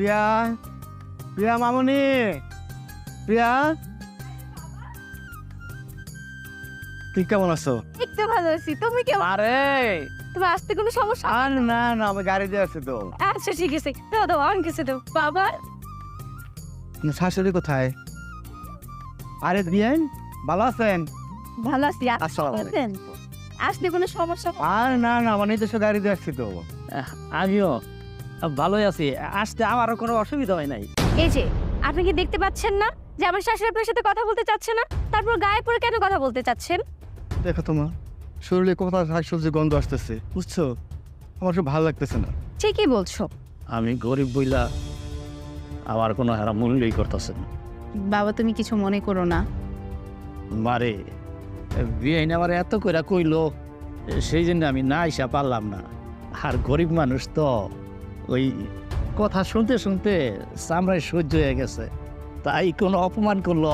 প্রিয়া, প্রিয়া মামনি, প্রিয়া, তুই কেমন আছো? একটু ভালো আছি, তুমি কেমন? আরে তোমার আসতে কোনো সমস্যা? আর না না, আমি গাড়ি দিয়ে আছি তো। আচ্ছা ঠিক আছে, দাও দাও আমার কাছে দাও। বাবা শাশুড়ি কোথায়? আরে বিয়েন ভালো আছেন? ভালো আছি। আসসালামু আলাইকুম। আসতে কোনো সমস্যা? আর না না, আমার নিজস্ব গাড়ি দিয়ে আসছি তো। আমিও ভালোই আছি, আসতে আমারও কোনো অসুবিধা হয় নাই। এই যে আপনি কি দেখতে পাচ্ছেন না যে আমার শাশুড়ি আপনার সাথে কথা বলতে চাচ্ছে না? তারপর গায়ে পড়ে কেন কথা বলতে চাচ্ছেন? দেখো তোমার শরীরে কোথাও শাকসবজি গন্ধ আসতেছে, বুঝছো? আমার সব ভালো লাগতেছে না। ঠিকই বলছো আমি গরিব বইলা আমার কোনো হারা মূল্যই করতেছে না। বাবা, তুমি কিছু মনে করো না। মারে বিয়ে আমার এত কইরা কইলো, সেই জন্য আমি না আইসা পারলাম না। আর গরিব মানুষ তো ওই কথা শুনতে শুনতে চামড়ায় সহ্য হয়ে গেছে, তাই কোনো অপমান করলো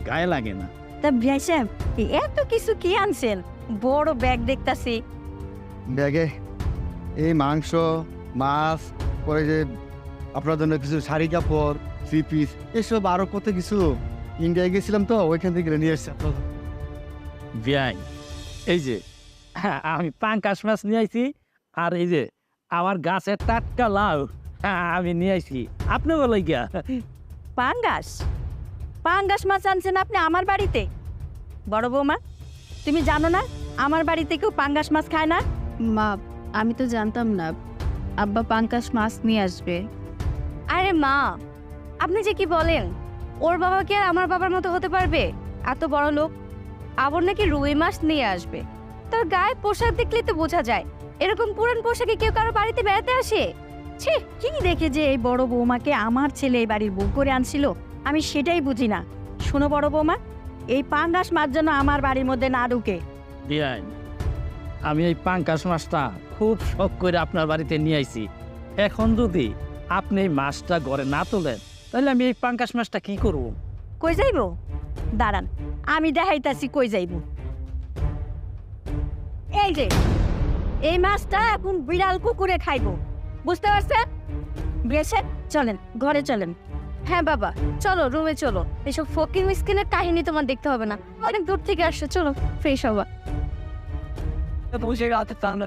গায়ে লাগে না। তা ভাই সাহেব, এত কিছু কি আনছেন? বড় ব্যাগ দেখতাছি। ব্যাগে এই মাংস, মাছ, পরে যে আপনার জন্য কিছু শাড়ি কাপড়, থ্রি পিস, এসব আরো কত কিছু। ইন্ডিয়ায় গেছিলাম তো, ওইখান থেকে নিয়ে এসছি। বিয়াই এই যে আমি পাঙ্কাশ মাছ নিয়ে আইছি, আর এই যে আমার গাছের টাটকা লাউ আমি নিয়ে আইছি। আপনি বলে গিয়া পাঙ্গাস পাঙ্গাস মাছ আনছেন আপনি আমার বাড়িতে? বড় বৌমা, তুমি জানো না আমার বাড়িতে কেউ পাঙ্গাস মাছ খায় না? মা, আমি তো জানতাম না আব্বা পাঙ্কাশ মাছ নিয়ে আসবে। আরে মা, আপনি যে কি বলেন? ওর বাবা কি আর আমার বাবার মতো হতে পারবে? এত বড় লোক। আবার নাকি রুই মাছ নিয়ে আসবে। তার গায়ে পোশাক দেখলেই তো বোঝা যায় এরকম পুরান পোশাকে কেউ কারো বাড়িতে বেড়াতে আসে। ছি, কি দেখে যে এই বড় বৌমাকে আমার ছেলে এই বাড়ির বউ করে আনছিল, আমি সেটাই বুঝি না। শোনো বড় বৌমা, এই পাঙ্গাস মাছ যেন আমার বাড়ির মধ্যে না ঢুকে। বিয়াই আমি এই পাঙ্কাশ মাছটা খুব শখ করে আপনার বাড়িতে নিয়ে আইছি। এখন যদি আপনি এই মাছটা ঘরে না তোলেন, তাহলে আমি এই পাঙ্কাশ মাছটা কি করব? কই যাইব? দাঁড়ান, আমি দেখাইতাছি কই যাইব। এই যে এই মাছটা এখন বিড়াল কুকুরে খাইব, বুঝতে পারছেন? বেশে চলেন, ঘরে চলেন। হ্যাঁ বাবা, চলো রুমে চলো। এসব ফকির মিসকিনের কাহিনী তোমার দেখতে হবে না, অনেক দূর থেকে আসছো। চলো ফ্রেশ হবা। বসে রাতে ঠান্ডা